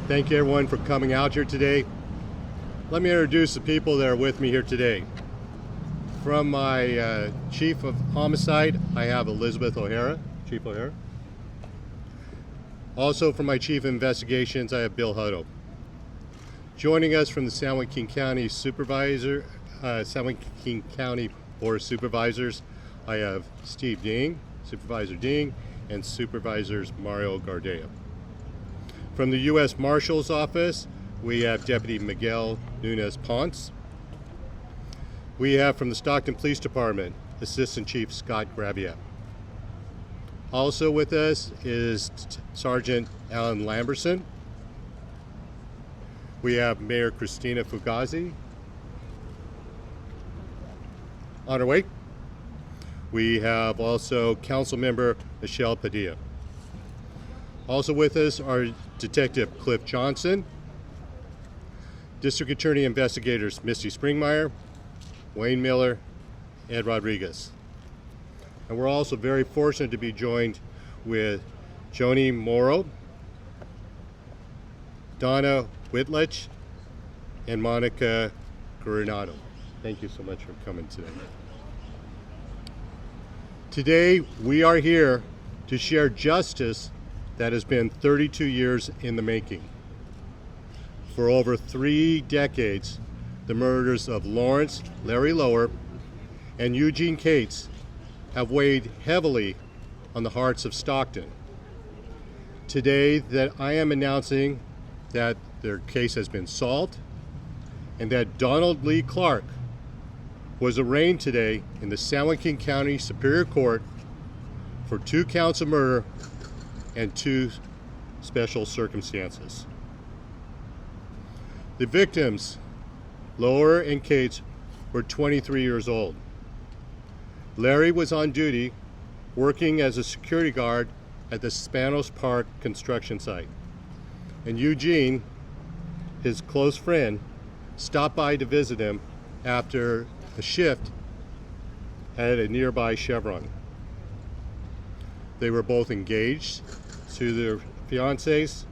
Thank you everyone for coming out here today. Let me introduce the people that are with me here today. From my Chief of Homicide, I have Elizabeth O'Hara, Chief O'Hara. Also from my Chief of Investigations, I have Bill Hutto. Joining us from the San Joaquin County San Joaquin County Board of Supervisors, I have Steve Dean, Supervisor Dean, and Supervisors Mario Gardea. From the U.S. Marshal's Office, we have Deputy Miguel Nunez Ponce. We have from the Stockton Police Department, Assistant Chief Scott Gravier. Also with us is Sergeant Alan Lamberson. We have Mayor Christina Fugazi on her way. We have also Council Member Michelle Padilla. Also with us are Detective Cliff Johnson, District Attorney Investigators Misty Springmeyer, Wayne Miller, Ed Rodriguez. And we're also very fortunate to be joined with Joni Morrow, Donna Whitledge, and Monica Coronado. Thank you so much for coming today. Today we are here to share justice that has been 32 years in the making. For over 3 decades, the murders of Lawrence Larry Loehr and Eugene Cates have weighed heavily on the hearts of Stockton. Today, that I am announcing that their case has been solved and that Donald Lee Clark was arraigned today in the San Joaquin County Superior Court for 2 counts of murder and 2 special circumstances. The victims, Loehr and Cates, were 23 years old. Larry was on duty working as a security guard at the Spanos Park construction site. And Eugene, his close friend, stopped by to visit him after a shift at a nearby Chevron. They were both engaged to their fiancés.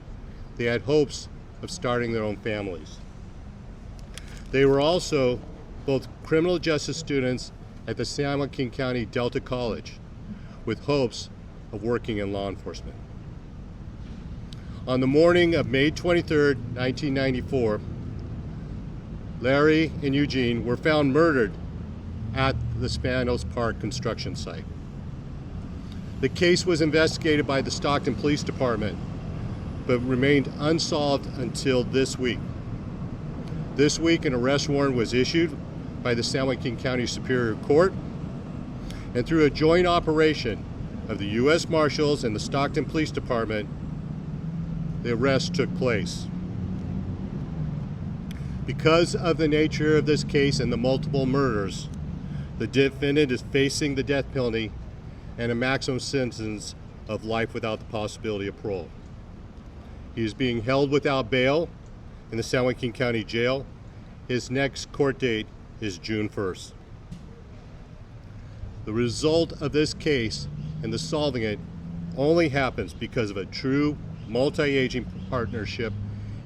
They had hopes of starting their own families. They were also both criminal justice students at the San Joaquin County Delta College with hopes of working in law enforcement. On the morning of May 23, 1994, Larry and Eugene were found murdered at the Spanos Park construction site. The case was investigated by the Stockton Police Department, but remained unsolved until this week. This week, an arrest warrant was issued by the San Joaquin County Superior Court, and through a joint operation of the U.S. Marshals and the Stockton Police Department, the arrest took place. Because of the nature of this case and the multiple murders, the defendant is facing the death penalty and a maximum sentence of life without the possibility of parole. He is being held without bail in the San Joaquin County Jail. His next court date is June 1st. The result of this case and the solving it only happens because of a true multi-aging partnership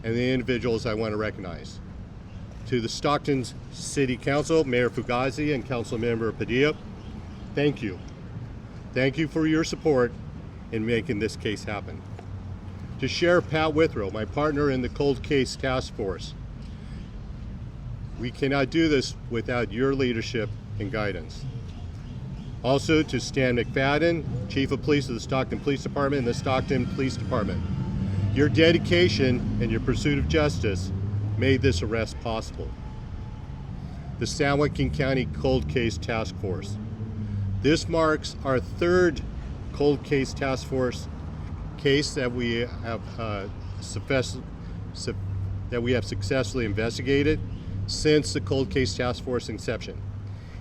and the individuals I want to recognize. To the Stockton City Council, Mayor Fugazi and Councilmember Padilla, thank you. Thank you for your support in making this case happen. To Sheriff Pat Withrow, my partner in the Cold Case Task Force, we cannot do this without your leadership and guidance. Also to Stan McFadden, Chief of Police of the Stockton Police Department and the Stockton Police Department. Your dedication and your pursuit of justice made this arrest possible. The San Joaquin County Cold Case Task Force. This marks our 3rd Cold Case Task Force case that we have successfully investigated since the Cold Case Task Force inception.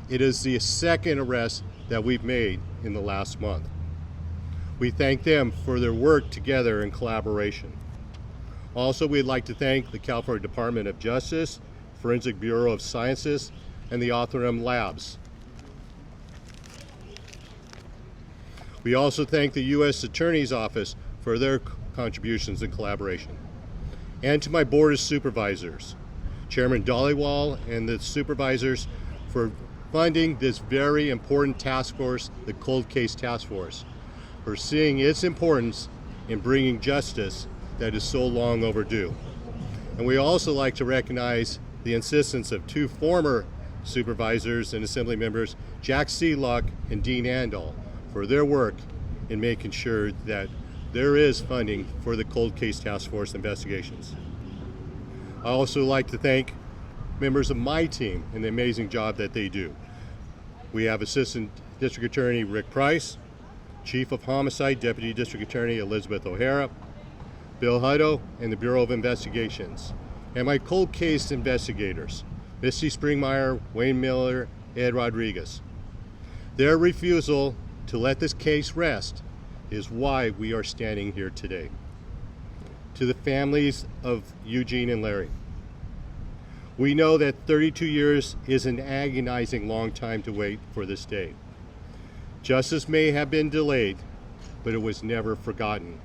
It is the 2nd arrest that we've made in the last month. We thank them for their work together in collaboration. Also, we'd like to thank the California Department of Justice, Forensic Bureau of Sciences, and the Othram Labs. We also thank the U.S. Attorney's Office for their contributions and collaboration. and to my Board of Supervisors, Chairman Dhaliwal and the supervisors, for funding this very important task force, the Cold Case Task Force, for seeing its importance in bringing justice that is so long overdue. And we also like to recognize the insistence of two former supervisors and assembly members, Jack Seelock and Dean Andal, for their work in making sure that there is funding for the Cold Case Task Force investigations. I also like to thank members of my team and the amazing job that they do. We have Assistant District Attorney Rick Price, Chief of Homicide Deputy District Attorney Elizabeth O'Hara, Bill Hutto, and the Bureau of Investigations, and my cold case investigators, Misty Springmeyer, Wayne Miller, Ed Rodriguez. Their refusal to let this case rest is why we are standing here today. To the families of Eugene and Larry, we know that 32 years is an agonizing long time to wait for this day. Justice may have been delayed, but it was never forgotten.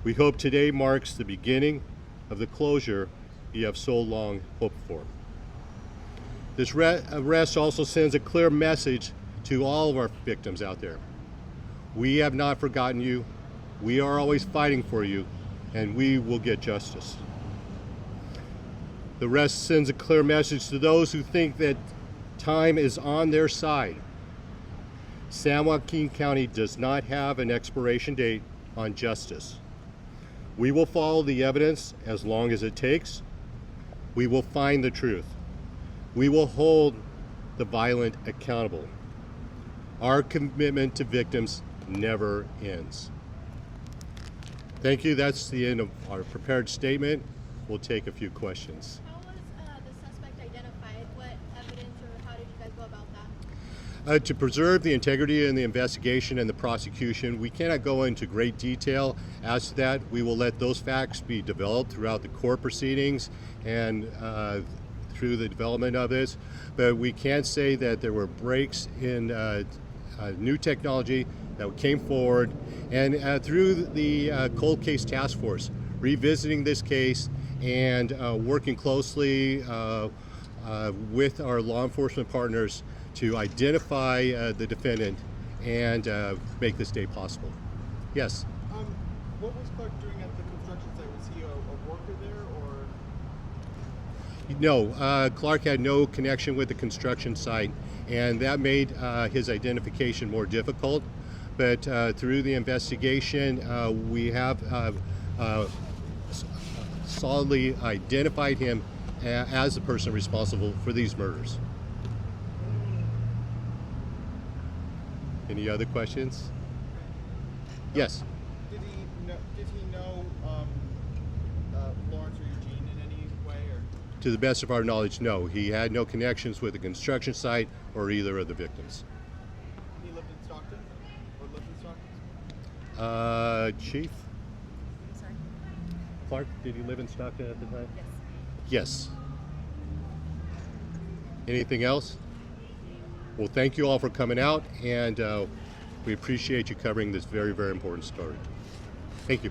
We hope today marks the beginning of the closure you have so long hoped for. This arrest also sends a clear message to all of our victims out there. We have not forgotten you. We are always fighting for you, and we will get justice. The arrest sends a clear message to those who think that time is on their side. San Joaquin County does not have an expiration date on justice. We will follow the evidence as long as it takes. We will find the truth. We will hold the violent accountable. Our commitment to victims never ends. Thank you. That's the end of our prepared statement. We'll take a few questions. How was the suspect identified? What evidence or how did you guys go about that? To preserve the integrity in the investigation and the prosecution, we cannot go into great detail as to that. We will let those facts be developed throughout the court proceedings and through the development of this. But we can say that there were breaks in new technology that came forward, and through the Cold Case Task Force, revisiting this case and working closely with our law enforcement partners to identify the defendant and make this day possible. Yes? What was Clark doing at the construction site? Was he a worker there, or? No, Clark had no connection with the construction site, and that made his identification more difficult. But through the investigation, we have solidly identified him as the person responsible for these murders. Any other questions? Yes. Did he know Lawrence or Eugene in any way, or? To the best of our knowledge, no. He had no connections with the construction site or either of the victims. He lived in Stockton, or lived in Stockton? Chief? I'm sorry. Clark, did he live in Stockton at the time? Yes. Yes. Anything else? Well, thank you all for coming out, and we appreciate you covering this very, very important story. Thank you.